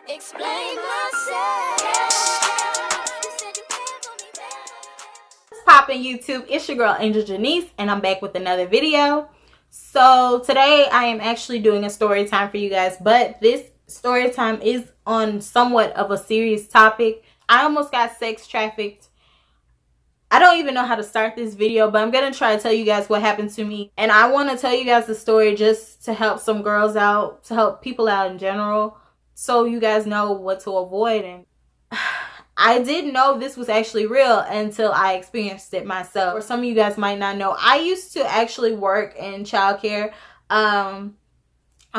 Explain myself. Poppin' YouTube, it's your girl Angel Janice, and I'm back with another video. So today I am actually doing a story time for you guys, but this story time is on somewhat of a serious topic. I almost got sex trafficked. I don't even know how to start this video, but I'm gonna try to tell you guys what happened to me, and I want to tell you guys the story just to help some girls out, to help people out in general, so you guys know what to avoid. And I didn't know this was actually real until I experienced it myself. Or some of you guys might not know, I used to actually work in childcare. I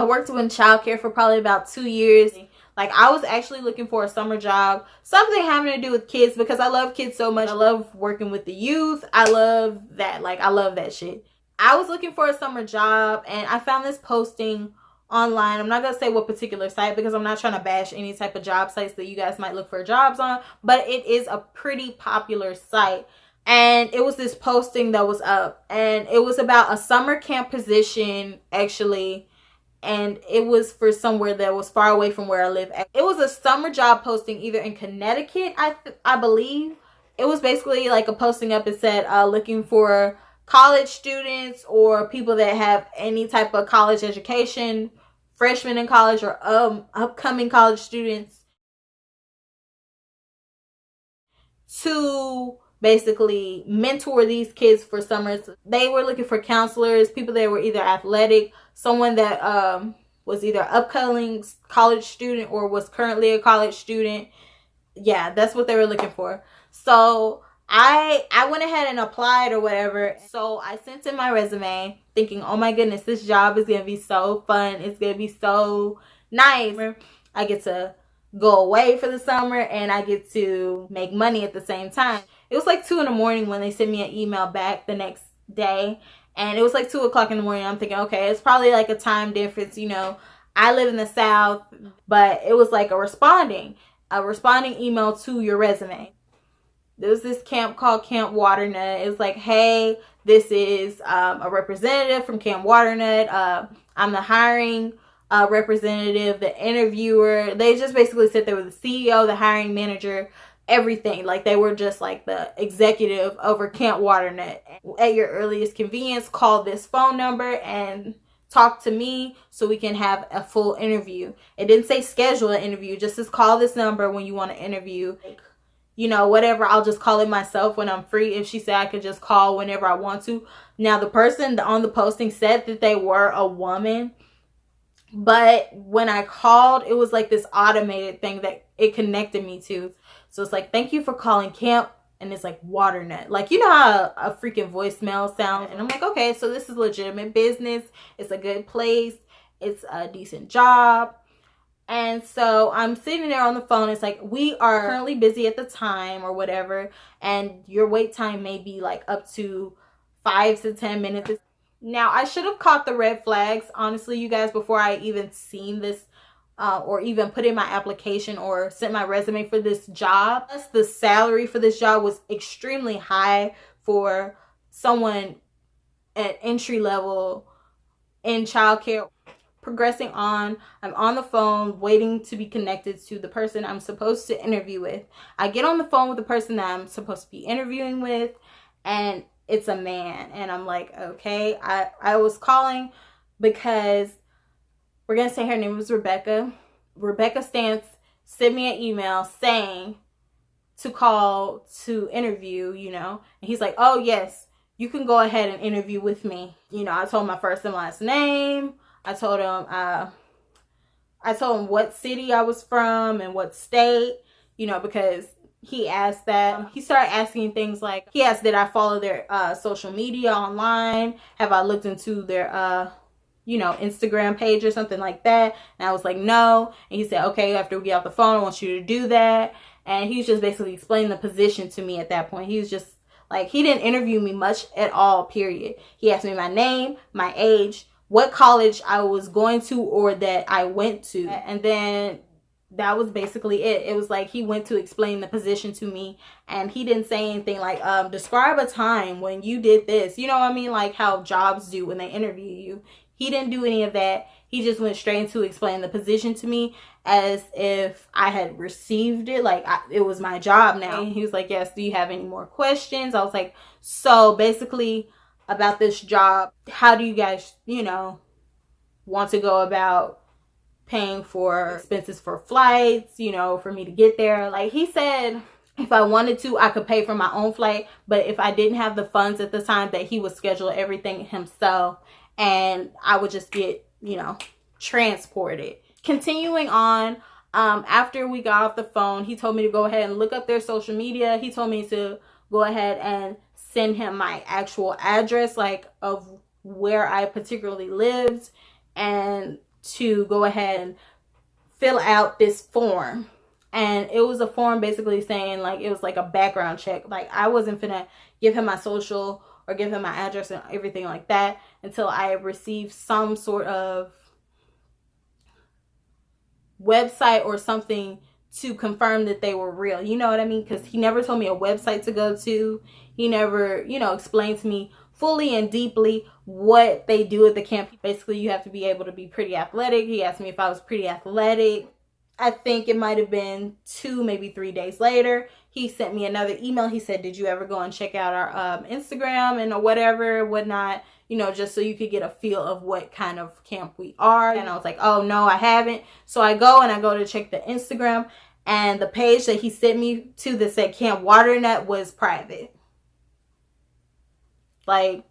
worked in childcare for probably about 2 years. Like, I was actually looking for a summer job, something having to do with kids, because I love kids so much. I love working with the youth. I love that. Like, I love that shit. I was looking for a summer job, and I found this posting online. I'm not gonna say what particular site because I'm not trying to bash any type of job sites that you guys might look for jobs on, but it is a pretty popular site. And it was this posting that was up, and it was about a summer camp position actually, and it was for somewhere that was far away from where I live. It was a summer job posting either in Connecticut, I believe. It was basically like a posting up. It said looking for college students or people that have any type of college education, freshmen in college or upcoming college students, to basically mentor these kids for summers. They were looking for counselors, people that were either athletic, someone that was either upcoming college student or was currently a college student. Yeah, that's what they were looking for. So I went ahead and applied or whatever. So I sent in my resume thinking, oh my goodness, this job is going to be so fun. It's going to be so nice. I get to go away for the summer and I get to make money at the same time. It was like 2 in the morning when they sent me an email back the next day. And it was like 2 o'clock in the morning. I'm thinking, okay, it's probably like a time difference. You know, I live in the South, but it was like a responding email to your resume. There was this camp called Camp Waternut. It was like, hey, this is a representative from Camp Waternut. I'm the hiring representative, the interviewer. They just basically said they were the CEO, the hiring manager, everything. Like, they were just like the executive over Camp Waternut. At your earliest convenience, call this phone number and talk to me so we can have a full interview. It didn't say schedule an interview, just says call this number when you want to interview. You know, whatever, I'll just call it myself when I'm free. If she said I could just call whenever I want to. Now, the person on the posting said that they were a woman, but when I called, it was like this automated thing that it connected me to. So it's like, thank you for calling camp, and it's like Waternut. Like, you know how a freaking voicemail sounds? And I'm like, okay, so this is legitimate business. It's a good place. It's a decent job. And so I'm sitting there on the phone. It's like, we are currently busy at the time or whatever, and your wait time may be like up to 5 to 10 minutes. Now, I should have caught the red flags, honestly, you guys, before I even seen this or even put in my application or sent my resume for this job. Plus, the salary for this job was extremely high for someone at entry level in childcare. Progressing on, I'm on the phone waiting to be connected to the person I'm supposed to interview with. I get on the phone with the person that I'm supposed to be interviewing with, and it's a man. And I'm like, okay. I was calling because we're gonna say her name was Rebecca. Rebecca Stance sent me an email saying to call to interview, you know. And he's like, oh yes, you can go ahead and interview with me. You know, I told my first and last name. I told him what city I was from and what state, you know, because he asked that. He started asking things like, he asked, did I follow their social media online? Have I looked into their, you know, Instagram page or something like that? And I was like, no. And he said, okay, after we get off the phone, I want you to do that. And he was just basically explaining the position to me at that point. He was just like, he didn't interview me much at all, period. He asked me my name, my age, what college I was going to or that I went to. And then that was basically it. It was like he went to explain the position to me, and he didn't say anything like, describe a time when you did this. You know what I mean? Like how jobs do when they interview you. He didn't do any of that. he just went straight into explaining the position to me as if I had received it, like it was my job now. And he was like, yes, do you have any more questions? I was like, so basically about this job, how do you guys, you know, want to go about paying for expenses for flights, you know, for me to get there? Like, he said if I wanted to, I could pay for my own flight, but if I didn't have the funds at the time, that he would schedule everything himself and I would just get, you know, transported. Continuing on, after we got off the phone, he told me to go ahead and look up their social media. He told me to go ahead and send him my actual address, like of where I particularly lived, and to go ahead and fill out this form. And it was a form basically saying, like, it was like a background check. Like, I wasn't finna give him my social or give him my address and everything like that until I received some sort of website or something to confirm that they were real. You know what I mean? Because he never told me a website to go to. He never, you know, explained to me fully and deeply what they do at the camp. Basically, you have to be able to be pretty athletic. He asked me if I was pretty athletic. I think it might have been 2, maybe 3 days later, he sent me another email. He said, did you ever go and check out our Instagram and whatnot, you know, just so you could get a feel of what kind of camp we are. And I was like, oh, no, I haven't. So I go to check the Instagram, and the page that he sent me to that said Camp Waternut was private. Like,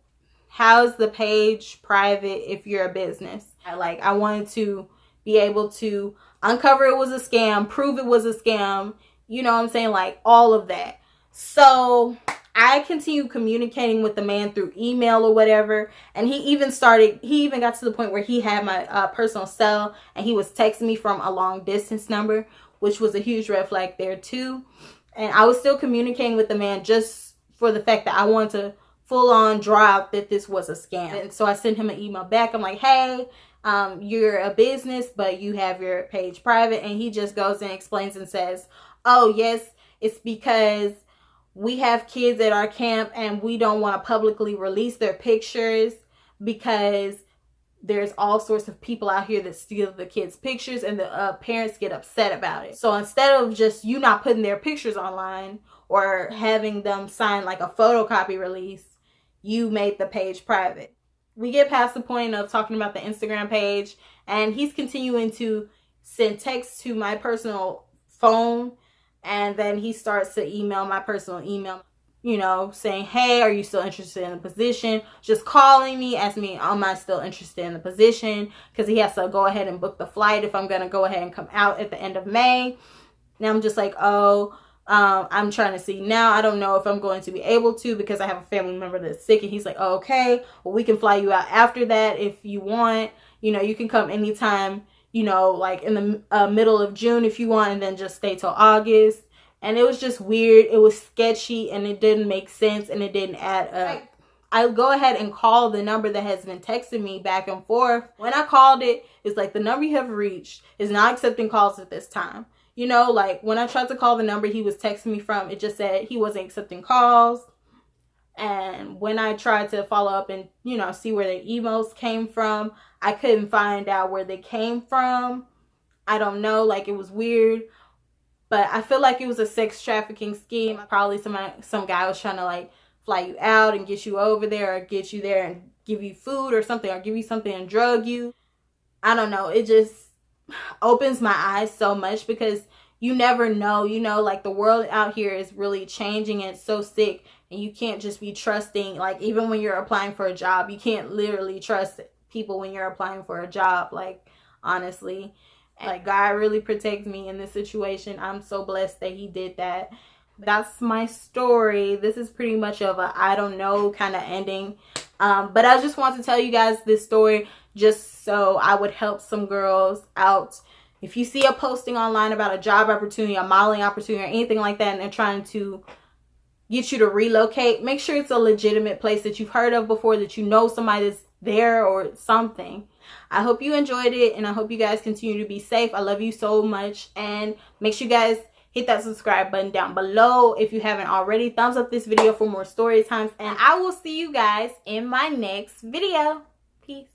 how's the page private if you're a business? I wanted to be able to uncover it was a scam, prove it was a scam, you know what I'm saying, like all of that. So I continued communicating with the man through email or whatever, and he even got to the point where he had my personal cell, and he was texting me from a long distance number, which was a huge red flag there too. And I was still communicating with the man just for the fact that I wanted to full on drop that this was a scam. And so I sent him an email back. I'm like, hey, you're a business, but you have your page private. And he just goes and explains and says, oh, yes, it's because we have kids at our camp and we don't want to publicly release their pictures because there's all sorts of people out here that steal the kids' pictures, and the parents get upset about it. So instead of just you not putting their pictures online or having them sign like a photocopy release, you made the page private. We get past the point of talking about the Instagram page, and he's continuing to send texts to my personal phone, and then he starts to email my personal email, you know, saying, hey, are you still interested in the position? Just calling me, asking me, am I still interested in the position? Because he has to go ahead and book the flight if I'm going to go ahead and come out at the end of May. Now I'm just like, oh, I'm trying to see now. I don't know if I'm going to be able to because I have a family member that's sick. And he's like, oh, okay, well, we can fly you out after that if you want. You know, you can come anytime, you know, like in the middle of June if you want, and then just stay till August. And it was just weird. It was sketchy, and it didn't make sense, and it didn't add up. I go ahead and call the number that has been texting me back and forth. When I called it, it's like, the number you have reached is not accepting calls at this time. You know, like when I tried to call the number he was texting me from, it just said he wasn't accepting calls. And when I tried to follow up and, you know, see where the emails came from, I couldn't find out where they came from. I don't know, like it was weird. But I feel like it was a sex trafficking scheme. Probably some guy was trying to like fly you out and get you over there, or get you there and give you food or something, or give you something and drug you. I don't know. It just opens my eyes so much because you never know, you know, like the world out here is really changing and it's so sick, and you can't just be trusting, like even when you're applying for a job, you can't literally trust people when you're applying for a job, like honestly. Like God really protects me in this situation. I'm so blessed that he did that. That's my story. This is pretty much of a I don't know kind of ending. But I just want to tell you guys this story just so I would help some girls out. If you see a posting online about a job opportunity, a modeling opportunity, or anything like that, and they're trying to get you to relocate, make sure it's a legitimate place that you've heard of before, that you know somebody that's there or something. I hope you enjoyed it, and I hope you guys continue to be safe. I love you so much, and make sure you guys hit that subscribe button down below if you haven't already. Thumbs up this video for more story times, and I will see you guys in my next video. Peace.